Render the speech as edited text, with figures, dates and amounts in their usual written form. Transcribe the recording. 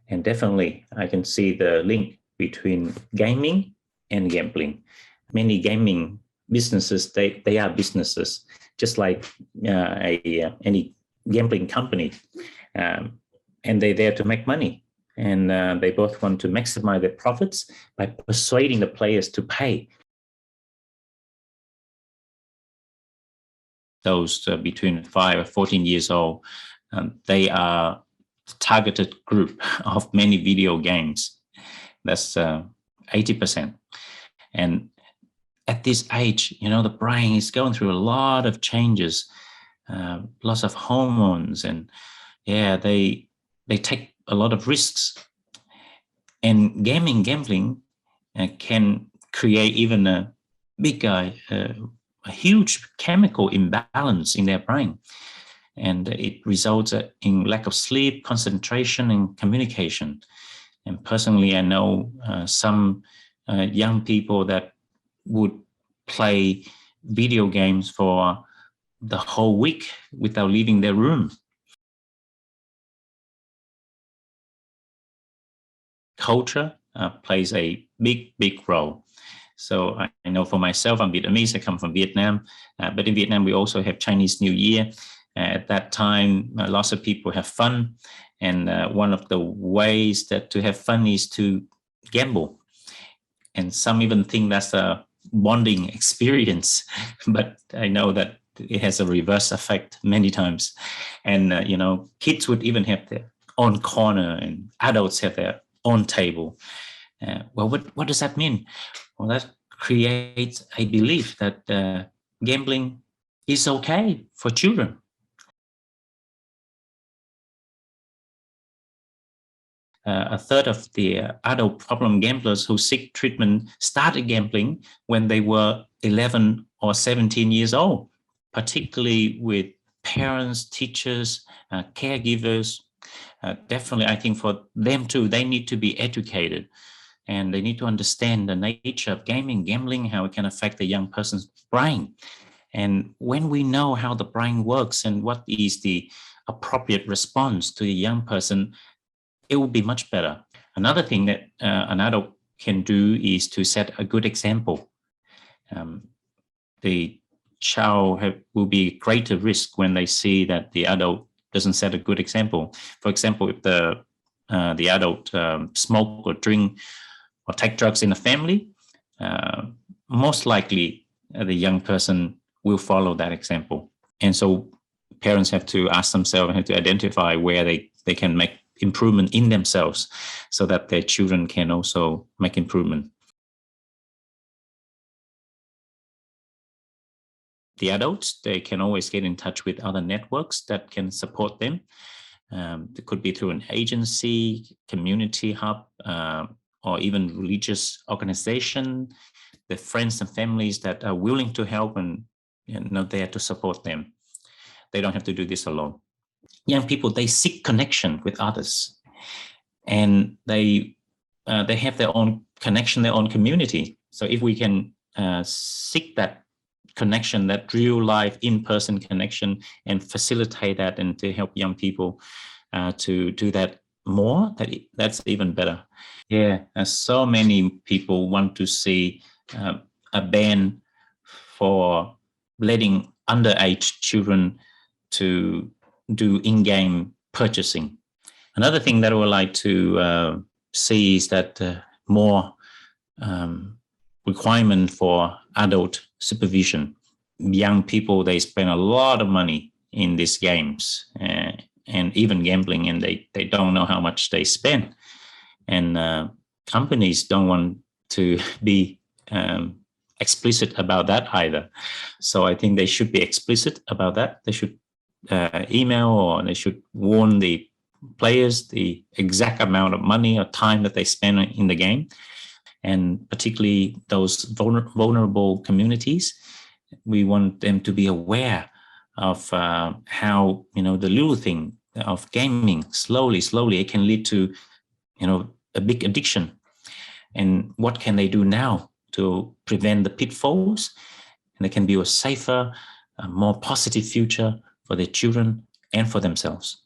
And definitely, I can see the link between gaming and gambling. Many gaming businesses, they are businesses, just like any gambling company. And they're there to make money. And they both want to maximize their profits by persuading the players to pay. Those between 5 and 14 years old, they are a targeted group of many video games. That's 80%. And at this age, the brain is going through a lot of changes, lots of hormones, and they take a lot of risks. And gambling can create even a huge chemical imbalance in their brain. And it results in lack of sleep, concentration, and communication. And personally, I know some young people that would play video games for the whole week without leaving their room. Culture plays a big role. So I know for myself, I'm Vietnamese, I come from Vietnam, but in Vietnam, we also have Chinese New Year. At that time, lots of people have fun. And one of the ways to have fun is to gamble. And some even think that's a bonding experience, but I know that it has a reverse effect many times. And, kids would even have their own corner and adults have their own table. Well, what does that mean? Well, that creates a belief that gambling is okay for children. A third of the adult problem gamblers who seek treatment started gambling when they were 11 or 17 years old, particularly with parents, teachers, caregivers. Definitely, I think for them too, they need to be educated and they need to understand the nature of gambling, how it can affect the young person's brain. And when we know how the brain works and what is the appropriate response to the young person, it will be much better. Another thing that an adult can do is to set a good example. The child will be greater risk when they see that the adult doesn't set a good example. For example, if the adult smoke or drink or take drugs in the family, most likely the young person will follow that example. And so parents have to ask themselves, have to identify where they can make improvement in themselves so that their children can also make improvement. The adults, they can always get in touch with other networks that can support them. It could be through an agency, community hub, or even religious organization, the friends and families that are willing to help and there to support them. They don't have to do this alone. Young people, they seek connection with others, and they have their own connection, their own community. So if we can seek that connection, that real life in-person connection, and facilitate that, and to help young people to do that more, that's even better. Yeah, so many people want to see a ban for letting underage children to do in-game purchasing. Another thing that I would like to see is that more requirement for adult supervision. Young people, they spend a lot of money in these games and even gambling, and they don't know how much they spend. And companies don't want to be explicit about that either. So I think they should be explicit about that. They should email, or they should warn the players the exact amount of money or time that they spend in the game. And particularly those vulnerable communities, we want them to be aware of how, the little thing of gaming, slowly, it can lead to, a big addiction. And what can they do now to prevent the pitfalls? And they can build a safer, more positive future for their children and for themselves.